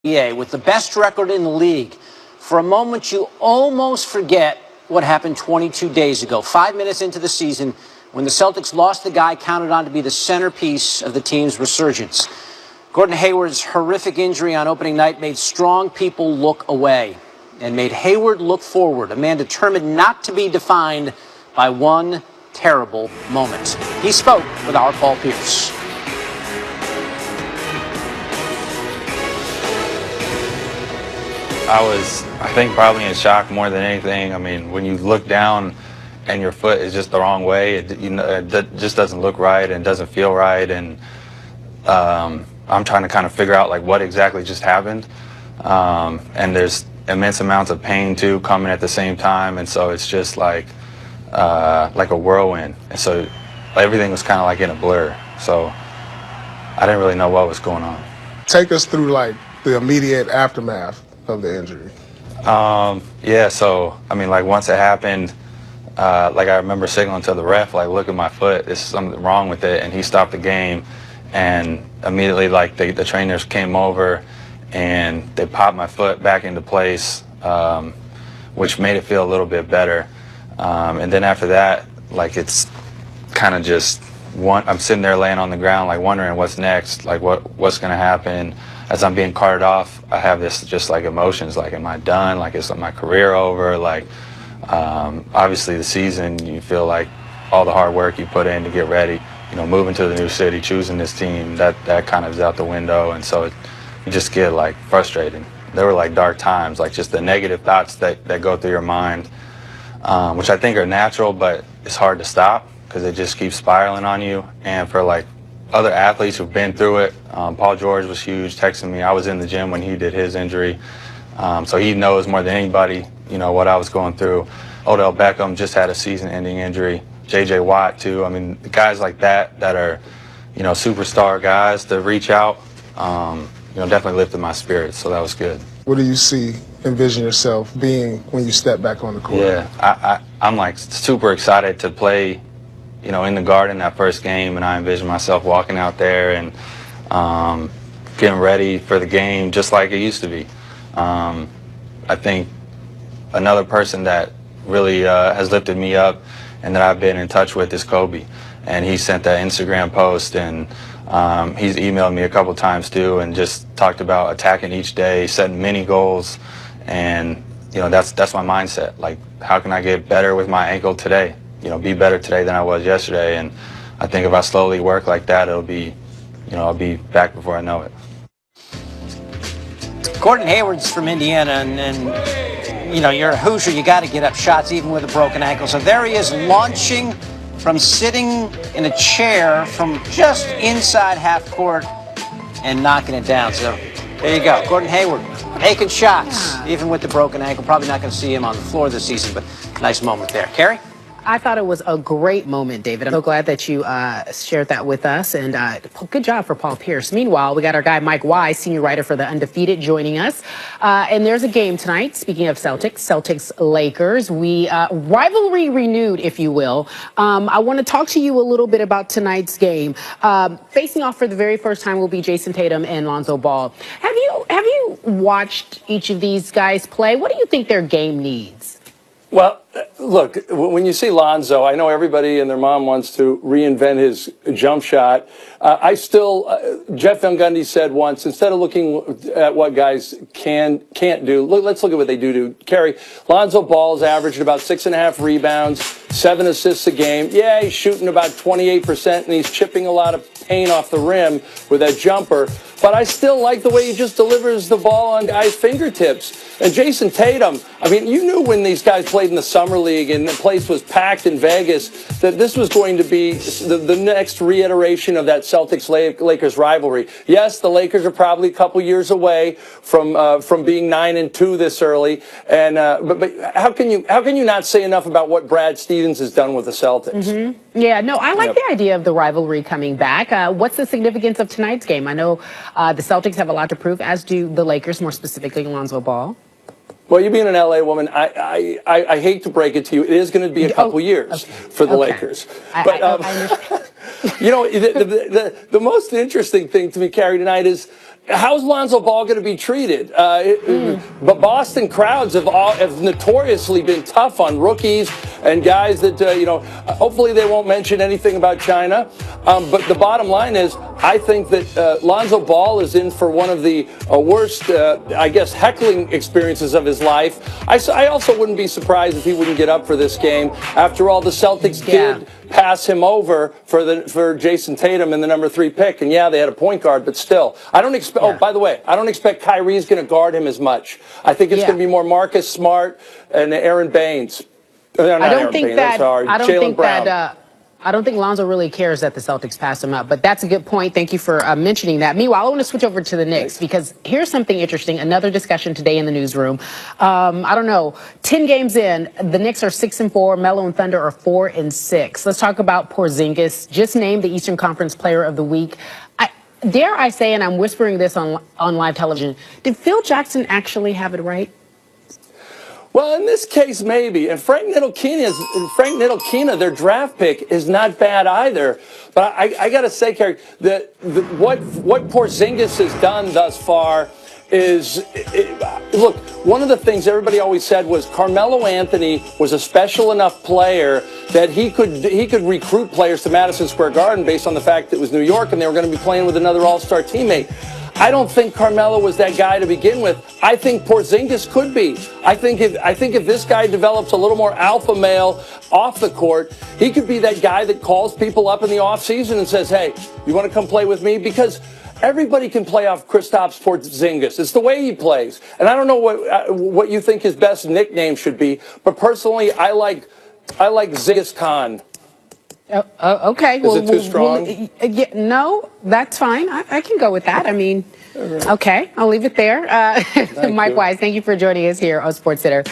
NBA with the best record in the league. For a moment, you almost forget what happened 22 days ago, 5 minutes into the season, when the Celtics lost the guy counted on to be the centerpiece of the team's resurgence. Gordon Hayward's horrific injury on opening night made strong people look away and made Hayward look forward, a man determined not to be defined by one terrible moment. He spoke with our Paul Pierce. I think, probably in shock more than anything. I mean, when you look down and your foot is just the wrong way, it just doesn't look right and doesn't feel right. And I'm trying to kind of figure out, like, what exactly just happened. And there's immense amounts of pain, too, coming at the same time. And so it's just like a whirlwind. And so everything was kind of like in a blur. So I didn't really know what was going on. Take us through, like, the immediate aftermath of the injury. Yeah, so I mean, like, once it happened, like, I remember signaling to the ref, like, look at my foot, there's something wrong with it, and he stopped the game. And immediately, like, the trainers came over and they popped my foot back into place, which made it feel a little bit better. And then after that, like, it's kind of just I'm sitting there laying on the ground, like, wondering what's next, like, what's going to happen. As I'm being carted off, I have this just, like, emotions, like, am I done? Like, is my career over? Like, obviously the season, you feel like all the hard work you put in to get ready, you know, moving to the new city, choosing this team, that kind of is out the window. And so you just get, like, frustrated. There were, like, dark times, like, just the negative thoughts that go through your mind, which I think are natural, but it's hard to stop because it just keeps spiraling on you. And for, like, other athletes who've been through it, Paul George was huge, texting me. I was in the gym when he did his injury, so he knows more than anybody, you know, what I was going through. Odell Beckham just had a season-ending injury. J.J. Watt, too. I mean, guys like that are, you know, superstar guys to reach out, you know, definitely lifted my spirits, so that was good. What do you envision yourself being when you step back on the court? Yeah, I'm, like, super excited to play, you know, in the Garden that first game, and I envision myself walking out there and getting ready for the game just like it used to be. I think another person that really has lifted me up and that I've been in touch with is Kobe, and he sent that Instagram post, and he's emailed me a couple times too, and just talked about attacking each day, setting mini goals, and you know, that's my mindset. Like, how can I get better with my ankle today? You know, be better today than I was yesterday. And I think if I slowly work like that, it'll be, you know, I'll be back before I know it. Gordon Hayward's from Indiana, and you know, you're a Hoosier, you got to get up shots even with a broken ankle. So there he is, launching from sitting in a chair from just inside half court and knocking it down. So there you go, Gordon Hayward making shots, even with the broken ankle. Probably not going to see him on the floor this season, but nice moment there. Carrie? I thought it was a great moment, David. I'm so glad that you shared that with us, and good job for Paul Pierce. Meanwhile, we got our guy Mike Wise, senior writer for The Undefeated, joining us. And there's a game tonight, speaking of Celtics-Lakers. Rivalry renewed, if you will. I want to talk to you a little bit about tonight's game. Facing off for the very first time will be Jason Tatum and Lonzo Ball. Have you watched each of these guys play? What do you think their game needs? Well, look, when you see Lonzo, I know everybody and their mom wants to reinvent his jump shot. Jeff Van Gundy said once, instead of looking at what guys can't do, let's look at what they do. Kerry, Lonzo Ball's averaged about 6.5 rebounds, 7 assists a game. Yeah, he's shooting about 28%, and he's chipping a lot of paint off the rim with that jumper. But I still like the way he just delivers the ball on guys' fingertips. And Jason Tatum, I mean, you knew when these guys played in the Summer League and the place was packed in Vegas that this was going to be the next reiteration of that Celtics-Lakers rivalry. Yes, the Lakers are probably a couple years away from being 9-2 this early. And but how can you not say enough about what Brad Stevens has done with the Celtics? Mm-hmm. Yeah, no, I like the idea of the rivalry coming back. What's the significance of tonight's game? I know the Celtics have a lot to prove, as do the Lakers, more specifically Lonzo Ball. Well, you being an LA woman, I hate to break it to you, it is going to be a couple years for the Lakers. But I you know, the most interesting thing to me, Carrie, tonight is how's Lonzo Ball going to be treated? But Boston crowds have notoriously been tough on rookies and guys that, hopefully they won't mention anything about China. But the bottom line is, I think that Lonzo Ball is in for one of the worst, heckling experiences of his life. I also wouldn't be surprised if he wouldn't get up for this game. After all, the Celtics did pass him over for Jason Tatum in the number 3 pick. And yeah, they had a point guard, but still. I don't expect, oh, by the way, I don't expect Kyrie's going to guard him as much. I think it's going to be more Marcus Smart and Aaron Baines. I don't think Lonzo really cares that the Celtics pass him up, but that's a good point. Thank you for mentioning that. Meanwhile, I want to switch over to the Knicks because here's something interesting. Another discussion today in the newsroom. I don't know. 10 games in, the Knicks are 6-4. Melo and Thunder are 4-6. Let's talk about Porzingis. Just named the Eastern Conference Player of the Week. Dare I say, and I'm whispering this on live television, did Phil Jackson actually have it right? Well, in this case, maybe. And Frank Ntilikina, their draft pick, is not bad either. But I got to say, Kerry, that what Porzingis has done thus far is, look, one of the things everybody always said was Carmelo Anthony was a special enough player that he could recruit players to Madison Square Garden based on the fact that it was New York and they were going to be playing with another all-star teammate. I don't think Carmelo was that guy to begin with. I think Porzingis could be. I think if this guy develops a little more alpha male off the court, he could be that guy that calls people up in the offseason and says, hey, you want to come play with me? Because everybody can play off Kristaps Porzingis. It's the way he plays. And I don't know what you think his best nickname should be, but personally, I like Zingis Khan. Okay. Is it too strong? No, that's fine. I can go with that. I mean, okay, I'll leave it there. Mike Wise, thank you for joining us here on SportsCenter.